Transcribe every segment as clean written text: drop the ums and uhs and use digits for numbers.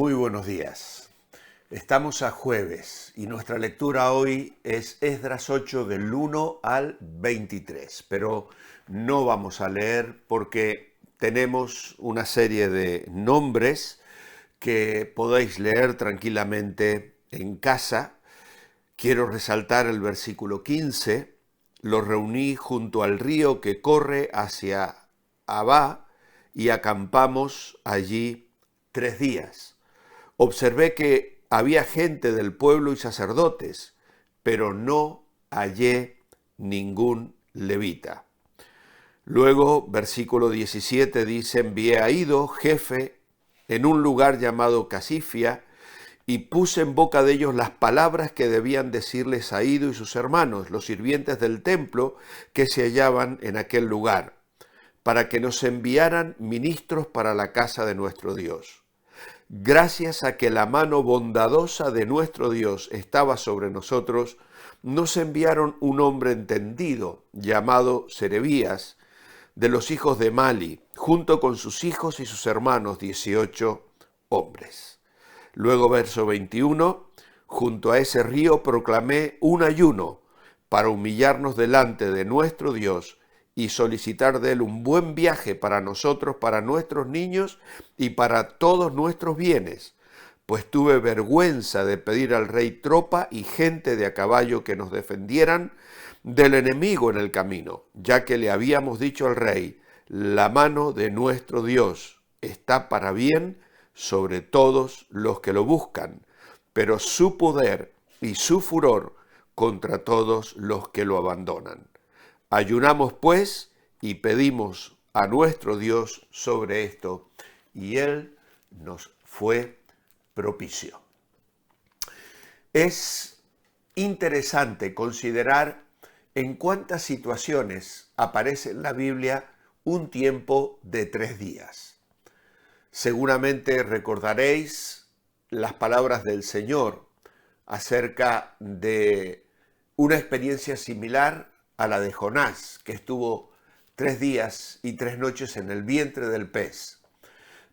Muy buenos días. Estamos a jueves y nuestra lectura hoy es Esdras 8 del 1 al 23, pero no vamos a leer porque tenemos una serie de nombres que podéis leer tranquilamente en casa. Quiero resaltar el versículo 15. Los reuní junto al río que corre hacia Abá y acampamos allí 3 días. Observé que había gente del pueblo y sacerdotes, pero no hallé ningún levita. Luego, versículo 17 dice, envié a Ido, jefe, en un lugar llamado Casifia, y puse en boca de ellos las palabras que debían decirles a Ido y sus hermanos, los sirvientes del templo que se hallaban en aquel lugar, para que nos enviaran ministros para la casa de nuestro Dios. Gracias a que la mano bondadosa de nuestro Dios estaba sobre nosotros, nos enviaron un hombre entendido, llamado Serebías, de los hijos de Mali, junto con sus hijos y sus hermanos, 18 hombres. Luego, verso 21, junto a ese río proclamé un ayuno para humillarnos delante de nuestro Dios y solicitar de él un buen viaje para nosotros, para nuestros niños y para todos nuestros bienes, pues tuve vergüenza de pedir al rey tropa y gente de a caballo que nos defendieran del enemigo en el camino, ya que le habíamos dicho al rey, la mano de nuestro Dios está para bien sobre todos los que lo buscan, pero su poder y su furor contra todos los que lo abandonan. Ayunamos pues y pedimos a nuestro Dios sobre esto, y Él nos fue propicio. Es interesante considerar en cuántas situaciones aparece en la Biblia un tiempo de 3 días. Seguramente recordaréis las palabras del Señor acerca de una experiencia similar a la de Jonás, que estuvo 3 días y 3 noches en el vientre del pez.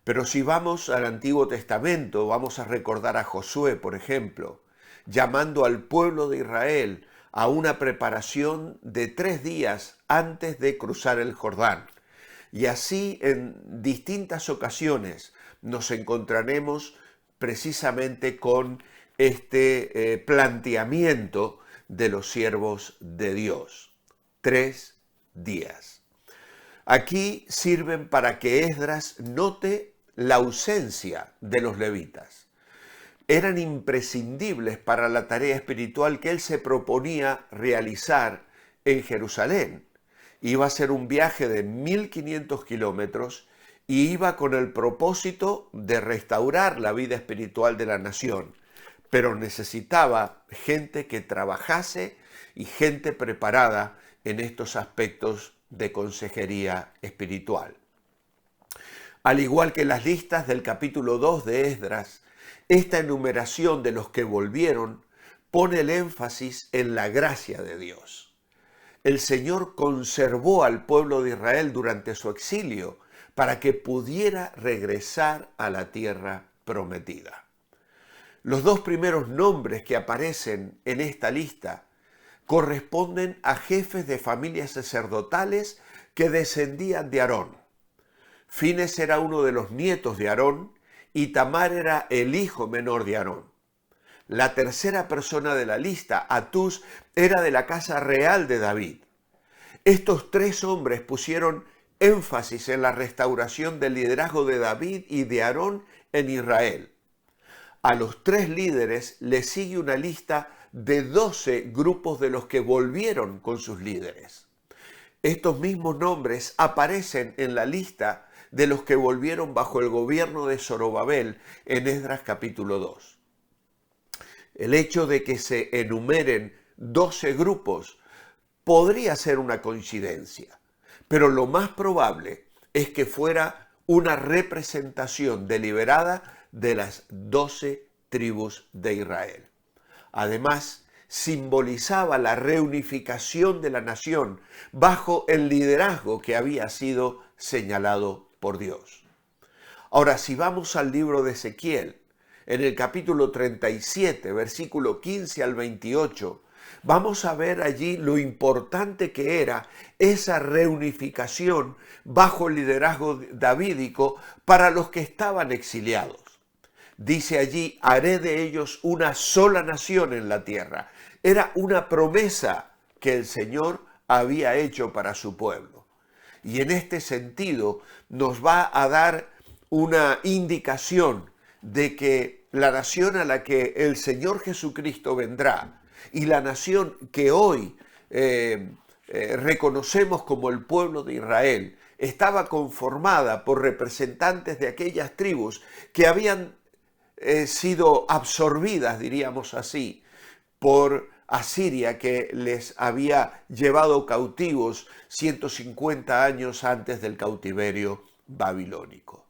Pero si vamos al Antiguo Testamento, vamos a recordar a Josué, por ejemplo, llamando al pueblo de Israel a una preparación de 3 días antes de cruzar el Jordán. Y así en distintas ocasiones nos encontraremos precisamente con este planteamiento de los siervos de Dios. 3 días. Aquí sirven para que Esdras note la ausencia de los levitas. Eran imprescindibles para la tarea espiritual que él se proponía realizar en Jerusalén. Iba a ser un viaje de 1500 kilómetros y iba con el propósito de restaurar la vida espiritual de la nación, pero necesitaba gente que trabajase y gente preparada en estos aspectos de consejería espiritual. Al igual que las listas del capítulo 2 de Esdras, esta enumeración de los que volvieron pone el énfasis en la gracia de Dios. El Señor conservó al pueblo de Israel durante su exilio para que pudiera regresar a la tierra prometida. Los 2 primeros nombres que aparecen en esta lista corresponden a jefes de familias sacerdotales que descendían de Aarón. Fines era uno de los nietos de Aarón y Tamar era el hijo menor de Aarón. La tercera persona de la lista, Atús, era de la casa real de David. Estos 3 hombres pusieron énfasis en la restauración del liderazgo de David y de Aarón en Israel. A los 3 líderes les sigue una lista de 12 grupos de los que volvieron con sus líderes. Estos mismos nombres aparecen en la lista de los que volvieron bajo el gobierno de Zorobabel en Esdras capítulo 2. El hecho de que se enumeren 12 grupos podría ser una coincidencia, pero lo más probable es que fuera una representación deliberada de las 12 tribus de Israel. Además, simbolizaba la reunificación de la nación bajo el liderazgo que había sido señalado por Dios. Ahora, si vamos al libro de Ezequiel, en el capítulo 37, versículo 15 al 28, vamos a ver allí lo importante que era esa reunificación bajo el liderazgo davídico para los que estaban exiliados. Dice allí, haré de ellos una sola nación en la tierra. Era una promesa que el Señor había hecho para su pueblo. Y en este sentido nos va a dar una indicación de que la nación a la que el Señor Jesucristo vendrá y la nación que hoy reconocemos como el pueblo de Israel estaba conformada por representantes de aquellas tribus que habían sido absorbidas, diríamos así, por Asiria, que les había llevado cautivos 150 años antes del cautiverio babilónico.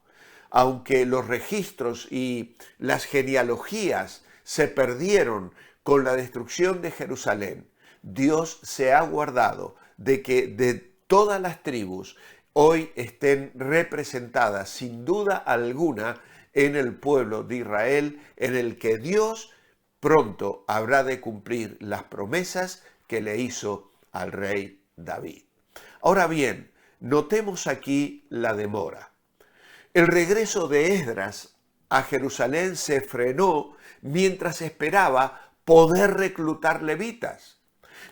Aunque los registros y las genealogías se perdieron con la destrucción de Jerusalén, Dios se ha guardado de que de todas las tribus hoy estén representadas sin duda alguna en el pueblo de Israel, en el que Dios pronto habrá de cumplir las promesas que le hizo al rey David. Ahora bien, notemos aquí la demora. El regreso de Esdras a Jerusalén se frenó mientras esperaba poder reclutar levitas.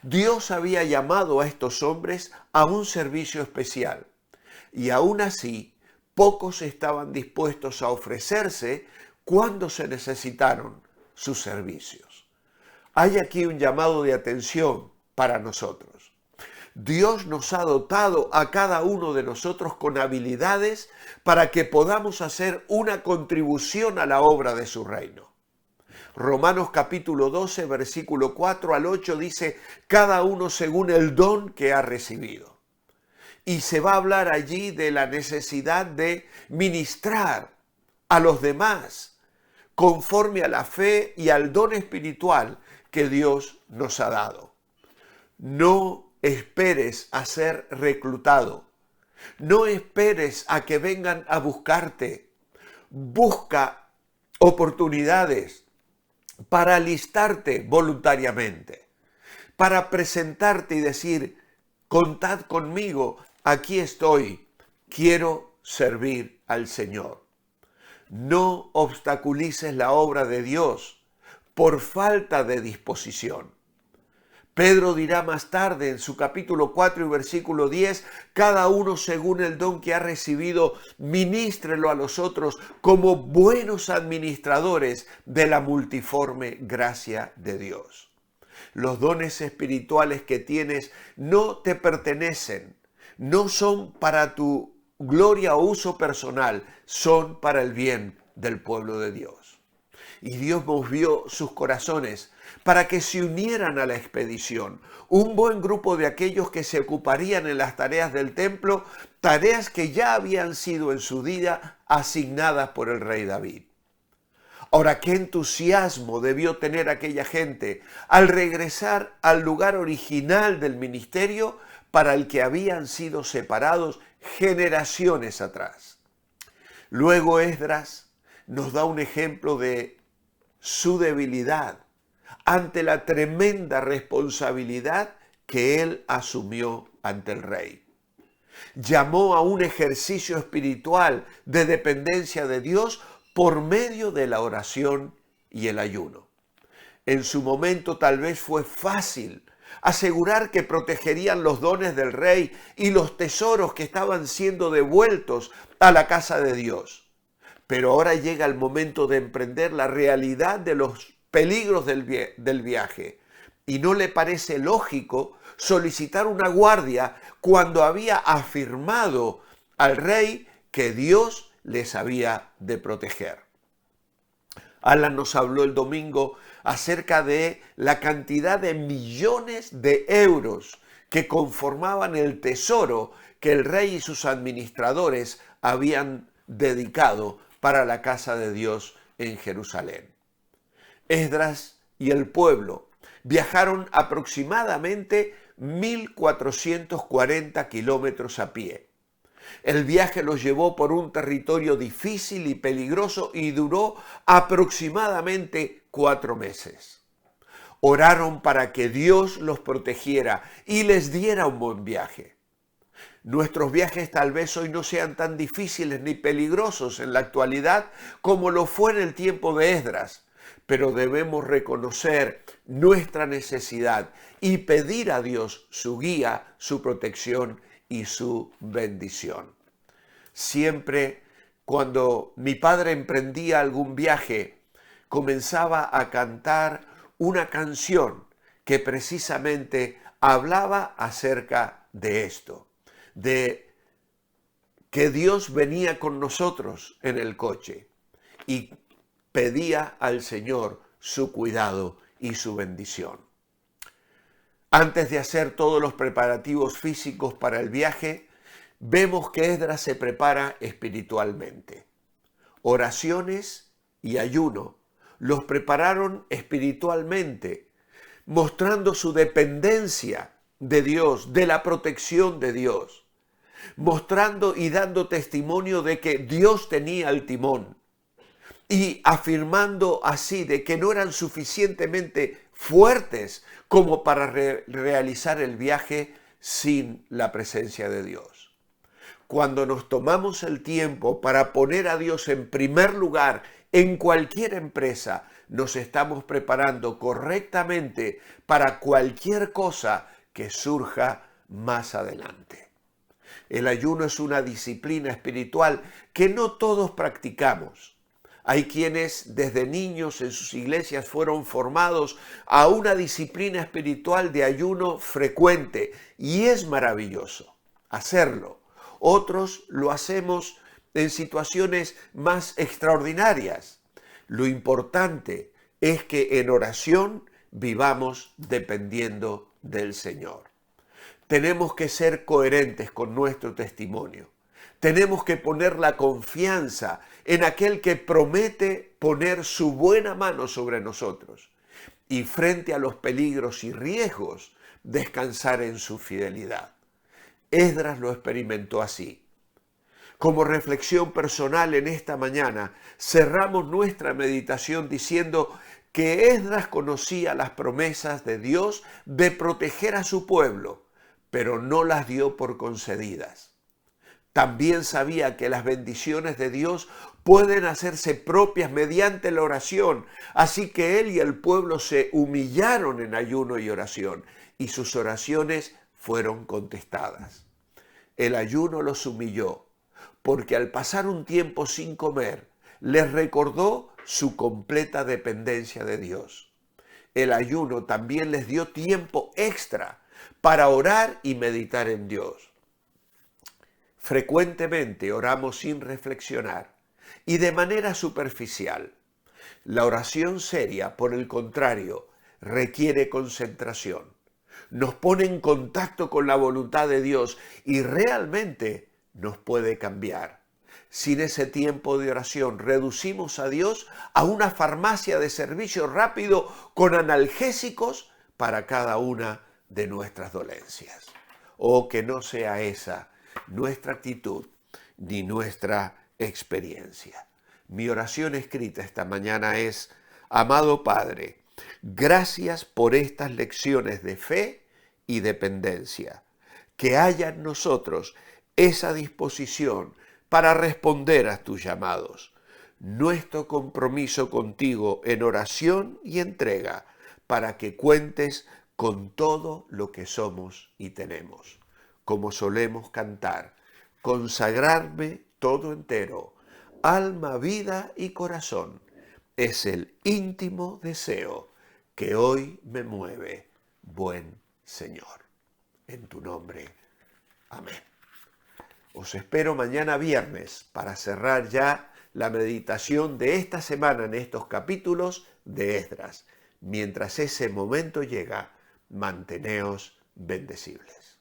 Dios había llamado a estos hombres a un servicio especial y aún así pocos estaban dispuestos a ofrecerse cuando se necesitaron sus servicios. Hay aquí un llamado de atención para nosotros. Dios nos ha dotado a cada uno de nosotros con habilidades para que podamos hacer una contribución a la obra de su reino. Romanos capítulo 12, versículo 4 al 8 dice, cada uno según el don que ha recibido. Y se va a hablar allí de la necesidad de ministrar a los demás conforme a la fe y al don espiritual que Dios nos ha dado. No esperes a ser reclutado. No esperes a que vengan a buscarte. Busca oportunidades para alistarte voluntariamente, para presentarte y decir, contad conmigo, aquí estoy, quiero servir al Señor. No obstaculices la obra de Dios por falta de disposición. Pedro dirá más tarde en su capítulo 4 y versículo 10, cada uno según el don que ha recibido, ministrelo a los otros como buenos administradores de la multiforme gracia de Dios. Los dones espirituales que tienes no te pertenecen, no son para tu gloria o uso personal, son para el bien del pueblo de Dios. Y Dios movió sus corazones para que se unieran a la expedición. Un buen grupo de aquellos que se ocuparían en las tareas del templo, tareas que ya habían sido en su día asignadas por el rey David. Ahora, qué entusiasmo debió tener aquella gente al regresar al lugar original del ministerio para el que habían sido separados generaciones atrás. Luego Esdras nos da un ejemplo de su debilidad ante la tremenda responsabilidad que él asumió ante el rey. Llamó a un ejercicio espiritual de dependencia de Dios por medio de la oración y el ayuno. En su momento tal vez fue fácil asegurar que protegerían los dones del rey y los tesoros que estaban siendo devueltos a la casa de Dios. Pero ahora llega el momento de emprender la realidad de los peligros del viaje. Y no le parece lógico solicitar una guardia cuando había afirmado al rey que Dios les había de proteger. Alan nos habló el domingo acerca de la cantidad de millones de euros que conformaban el tesoro que el rey y sus administradores habían dedicado para la casa de Dios en Jerusalén. Esdras y el pueblo viajaron aproximadamente 1.440 kilómetros a pie. El viaje los llevó por un territorio difícil y peligroso y duró aproximadamente 4 meses. Oraron para que Dios los protegiera y les diera un buen viaje. Nuestros viajes tal vez hoy no sean tan difíciles ni peligrosos en la actualidad como lo fue en el tiempo de Esdras, pero debemos reconocer nuestra necesidad y pedir a Dios su guía, su protección y su bendición. Siempre cuando mi padre emprendía algún viaje, comenzaba a cantar una canción que precisamente hablaba acerca de esto, de que Dios venía con nosotros en el coche y pedía al Señor su cuidado y su bendición. Antes de hacer todos los preparativos físicos para el viaje, vemos que Esdras se prepara espiritualmente. Oraciones y ayuno los prepararon espiritualmente, mostrando su dependencia de Dios, de la protección de Dios, mostrando y dando testimonio de que Dios tenía el timón y afirmando así de que no eran suficientemente fuertes como para realizar el viaje sin la presencia de Dios. Cuando nos tomamos el tiempo para poner a Dios en primer lugar en cualquier empresa, nos estamos preparando correctamente para cualquier cosa que surja más adelante. El ayuno es una disciplina espiritual que no todos practicamos. Hay quienes desde niños en sus iglesias fueron formados a una disciplina espiritual de ayuno frecuente y es maravilloso hacerlo. Otros lo hacemos en situaciones más extraordinarias. Lo importante es que en oración vivamos dependiendo del Señor. Tenemos que ser coherentes con nuestro testimonio. Tenemos que poner la confianza en aquel que promete poner su buena mano sobre nosotros y frente a los peligros y riesgos descansar en su fidelidad. Esdras lo experimentó así. Como reflexión personal en esta mañana, cerramos nuestra meditación diciendo que Esdras conocía las promesas de Dios de proteger a su pueblo, pero no las dio por concedidas. También sabía que las bendiciones de Dios pueden hacerse propias mediante la oración, así que él y el pueblo se humillaron en ayuno y oración, y sus oraciones fueron contestadas. El ayuno los humilló, porque al pasar un tiempo sin comer, les recordó su completa dependencia de Dios. El ayuno también les dio tiempo extra para orar y meditar en Dios. Frecuentemente oramos sin reflexionar y de manera superficial. La oración seria, por el contrario, requiere concentración. Nos pone en contacto con la voluntad de Dios y realmente nos puede cambiar. Sin ese tiempo de oración, reducimos a Dios a una farmacia de servicio rápido con analgésicos para cada una de nuestras dolencias. Oh, que no sea esa nuestra actitud ni nuestra experiencia. Mi oración escrita esta mañana es: amado Padre, gracias por estas lecciones de fe y dependencia. Que haya en nosotros esa disposición para responder a tus llamados. Nuestro compromiso contigo en oración y entrega para que cuentes con todo lo que somos y tenemos. Como solemos cantar, consagrarme todo entero, alma, vida y corazón, es el íntimo deseo que hoy me mueve, buen Señor. En tu nombre, amén. Os espero mañana viernes para cerrar ya la meditación de esta semana en estos capítulos de Esdras. Mientras ese momento llega, manteneos bendecibles.